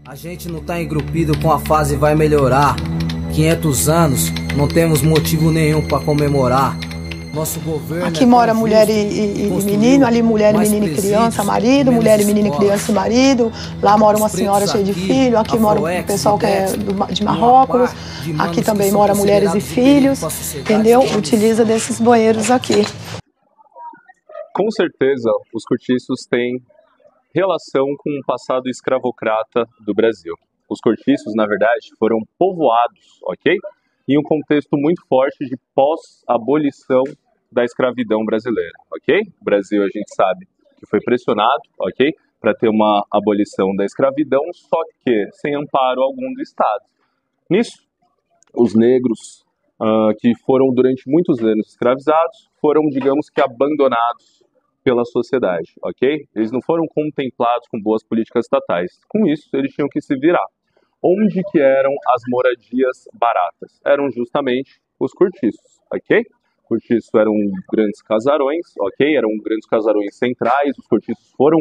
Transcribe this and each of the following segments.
A gente não tá engrupido com a fase vai melhorar. 500 anos, não temos motivo nenhum pra comemorar. Nosso governo aqui mora mulher e menino, ali mulher e menino e criança, marido, mulher e menino e criança e marido. Lá mora uma senhora cheia de filho, aqui mora um pessoal que é de Marrocos, aqui também mora mulheres e filhos, entendeu? Utiliza desses banheiros aqui. Com certeza, os cortiços têm relação com o passado escravocrata do Brasil. Os cortiços, na verdade, foram povoados, ok? Em um contexto muito forte de pós-abolição da escravidão brasileira, ok? O Brasil, a gente sabe que foi pressionado, ok? Para ter uma abolição da escravidão, só que sem amparo algum do Estado. Nisso, os negros que foram durante muitos anos escravizados foram, digamos que, abandonados pela sociedade, ok? Eles não foram contemplados com boas políticas estatais. Com isso, eles tinham que se virar. Onde que eram as moradias baratas? Eram justamente os cortiços, ok? Cortiços eram grandes casarões, ok? Eram grandes casarões centrais. Os cortiços foram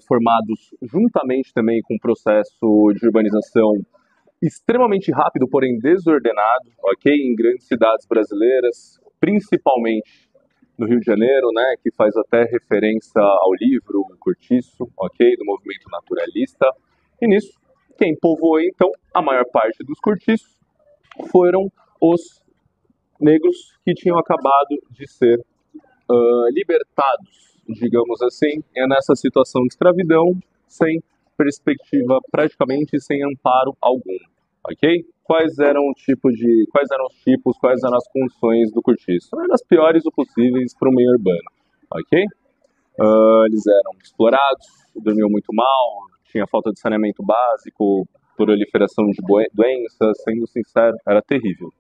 formados juntamente também com um processo de urbanização extremamente rápido, porém desordenado, ok? Em grandes cidades brasileiras, principalmente no Rio de Janeiro, né, que faz até referência ao livro O Cortiço, ok, do movimento naturalista. E nisso, quem povoou então a maior parte dos cortiços foram os negros que tinham acabado de ser libertados, digamos assim, nessa situação de escravidão, sem perspectiva praticamente, sem amparo algum, ok? Quais eram os tipos, quais eram as condições do cortiço? Eram as piores possíveis para o meio urbano, ok? Eles eram explorados, dormiam muito mal, tinha falta de saneamento básico, proliferação de doenças, sendo sincero, era terrível.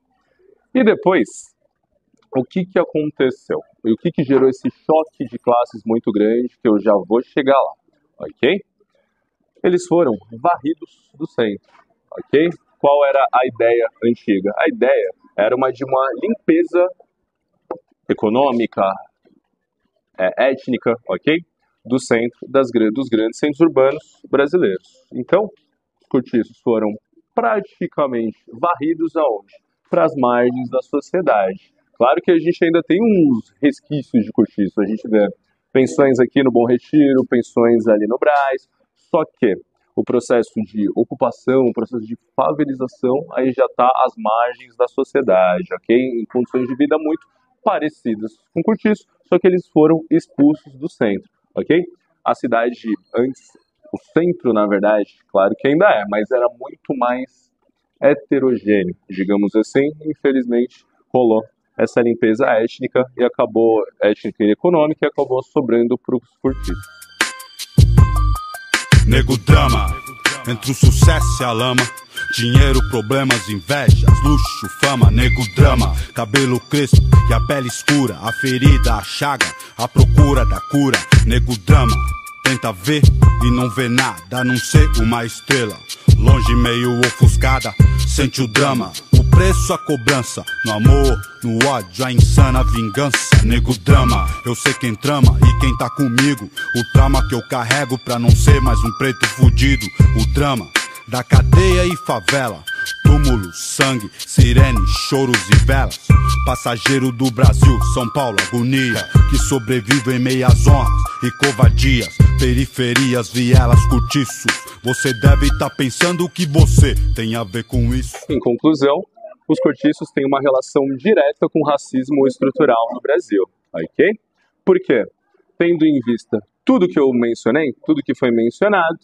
E depois, o que aconteceu? E o que gerou esse choque de classes muito grande, que eu já vou chegar lá, ok? Eles foram varridos do centro, ok? Qual era a ideia antiga? A ideia era de uma limpeza econômica, étnica, ok? Do centro, dos grandes centros urbanos brasileiros. Então, os cortiços foram praticamente varridos aonde? Para as margens da sociedade. Claro que a gente ainda tem uns resquícios de cortiço. A gente vê pensões aqui no Bom Retiro, pensões ali no Brás, só que o processo de ocupação, o processo de favelização, aí já está às margens da sociedade, ok? Em condições de vida muito parecidas com cortiço, só que eles foram expulsos do centro, ok? A cidade antes, o centro, na verdade, claro que ainda é, mas era muito mais heterogêneo, digamos assim. Infelizmente, rolou essa limpeza étnica e econômica, e acabou sobrando para os cortiços. Nego drama, entre o sucesso e a lama. Dinheiro, problemas, invejas, luxo, fama. Nego drama, cabelo crespo e a pele escura. A ferida, a chaga, a procura da cura. Nego drama, tenta ver e não vê nada, a não ser uma estrela. Longe, meio ofuscada, sente o drama. O preço, a cobrança, no amor, no ódio, a insana vingança. Nego drama, eu sei quem trama e quem tá comigo. O trauma que eu carrego pra não ser mais um preto fudido. O drama da cadeia e favela, túmulo, sangue, sirene, choros e velas. Passageiro do Brasil, São Paulo, agonia, que sobrevive em meias honras e covardias. Periferias, vielas, cortiços. Você deve estar pensando o que você tem a ver com isso. Em conclusão, os cortiços têm uma relação direta com o racismo estrutural no Brasil, ok? Por quê? Tendo em vista tudo que eu mencionei, tudo que foi mencionado,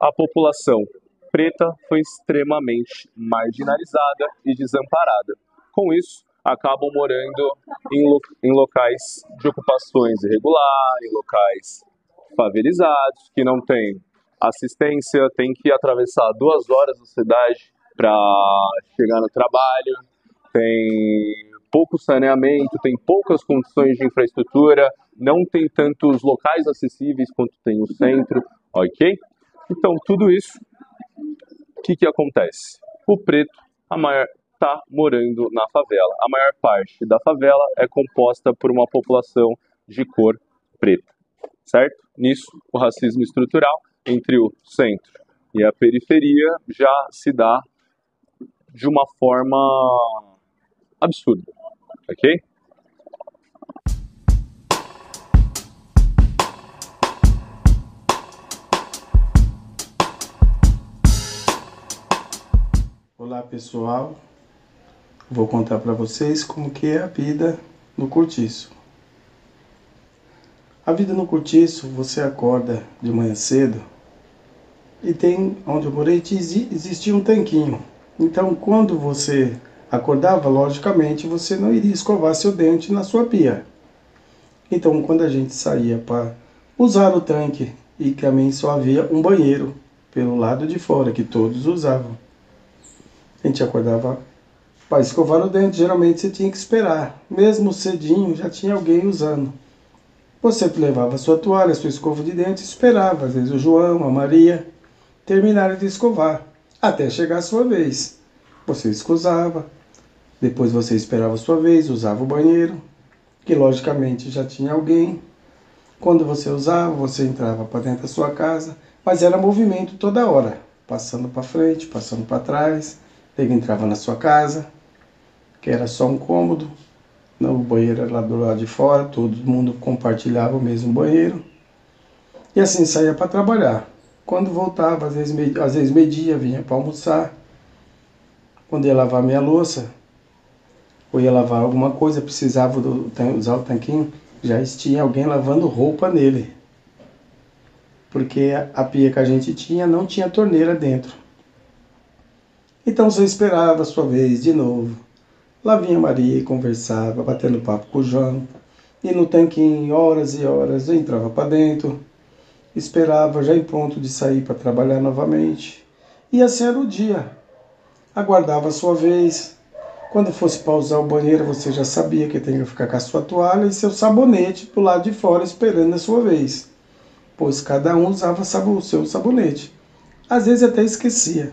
a população preta foi extremamente marginalizada e desamparada. Com isso, acabam morando em locais de ocupações irregular, em locais favelizados, que não tem assistência, tem que atravessar 2 horas da cidade para chegar no trabalho, tem pouco saneamento, tem poucas condições de infraestrutura, não tem tantos locais acessíveis quanto tem o centro, ok? Então, tudo isso, o que acontece? O preto está morando na favela. A maior parte da favela é composta por uma população de cor preta, certo? Nisso, o racismo estrutural entre o centro, E a periferia já se dá de uma forma absurda, ok? Olá pessoal, vou contar para vocês como que é a vida no cortiço. A vida no cortiço, você acorda de manhã cedo e tem, onde eu morei, existia um tanquinho. Então quando você acordava, logicamente você não iria escovar seu dente na sua pia. Então quando a gente saía para usar o tanque, e também só havia um banheiro pelo lado de fora que todos usavam. A gente acordava para escovar o dente, geralmente você tinha que esperar. Mesmo cedinho já tinha alguém usando. Você levava a sua toalha, a sua escova de dente e esperava, às vezes o João, a Maria, terminarem de escovar, até chegar a sua vez. Você escusava, depois você esperava a sua vez, usava o banheiro, que logicamente já tinha alguém. Quando você usava, você entrava para dentro da sua casa, mas era movimento toda hora, passando para frente, passando para trás. Ele entrava na sua casa, que era só um cômodo, o banheiro era lá do lado de fora, todo mundo compartilhava o mesmo banheiro, e assim saía para trabalhar. Quando voltava, às vezes meio-dia, vinha para almoçar. Quando ia lavar minha louça, ou ia lavar alguma coisa, precisava usar o tanquinho, já tinha alguém lavando roupa nele, porque a pia que a gente tinha não tinha torneira dentro. Então você esperava a sua vez de novo. Lá vinha Maria e conversava, batendo papo com o João. E no tanquinho, horas e horas, eu entrava para dentro. Esperava já em ponto de sair para trabalhar novamente. E assim era o dia. Aguardava a sua vez. Quando fosse para usar o banheiro, você já sabia que tinha que ficar com a sua toalha e seu sabonete pro lado de fora esperando a sua vez. Pois cada um usava o seu sabonete. Às vezes até esquecia,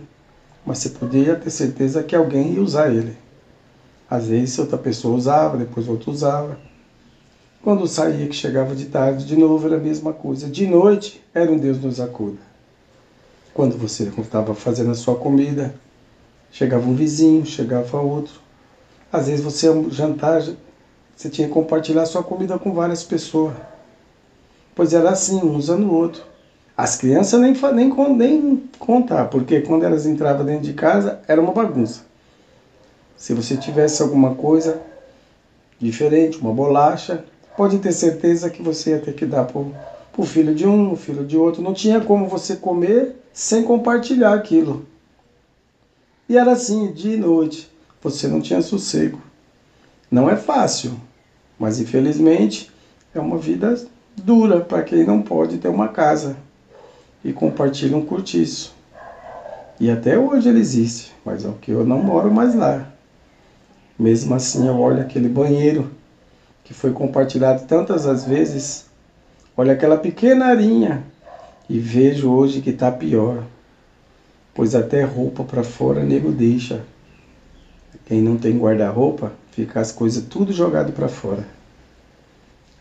mas você podia ter certeza que alguém ia usar ele. Às vezes outra pessoa usava, depois outro usava. Quando saía, que chegava de tarde, de novo era a mesma coisa. De noite, era um Deus nos acuda. Quando você estava fazendo a sua comida, chegava um vizinho, chegava outro. Às vezes você ia jantar, você tinha que compartilhar a sua comida com várias pessoas. Pois era assim, um usando o outro. As crianças nem contar, porque quando elas entravam dentro de casa, era uma bagunça. Se você tivesse alguma coisa diferente, uma bolacha, pode ter certeza que você ia ter que dar para o filho de um, o filho de outro. Não tinha como você comer sem compartilhar aquilo. E era assim, dia e noite. Você não tinha sossego. Não é fácil, mas infelizmente é uma vida dura para quem não pode ter uma casa e compartilha um cortiço. E até hoje ele existe, mas é que eu não moro mais lá. Mesmo assim eu olho aquele banheiro que foi compartilhado tantas as vezes, olho aquela pequena arinha e vejo hoje que está pior. Pois até roupa para fora nego deixa. Quem não tem guarda-roupa, fica as coisas tudo jogado para fora.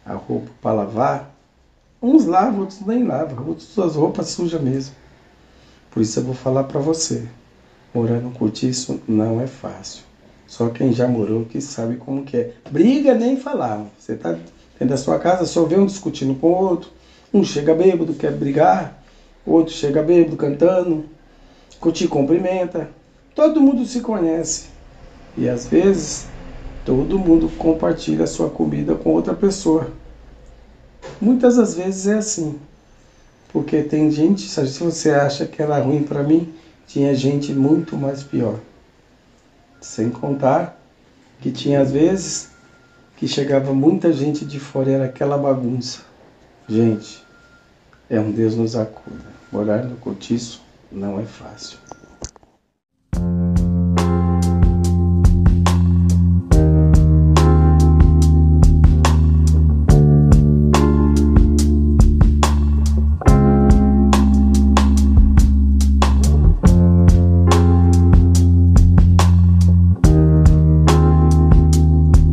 A roupa para lavar, uns lavam, outros nem lavam, outros suas roupas sujas mesmo. Por isso eu vou falar para você, morar no cortiço não é fácil. Só quem já morou que sabe como que é. Briga nem falar. Você tá dentro da sua casa, só vê um discutindo com o outro. Um chega bêbado, quer brigar. O outro chega bêbado, cantando. Te cumprimenta. Todo mundo se conhece. E às vezes, todo mundo compartilha a sua comida com outra pessoa. Muitas das vezes é assim. Porque tem gente, se você acha que era ruim para mim, tinha gente muito mais pior. Sem contar que tinha às vezes que chegava muita gente de fora e era aquela bagunça. Gente, é um Deus nos acuda. Morar no cortiço não é fácil.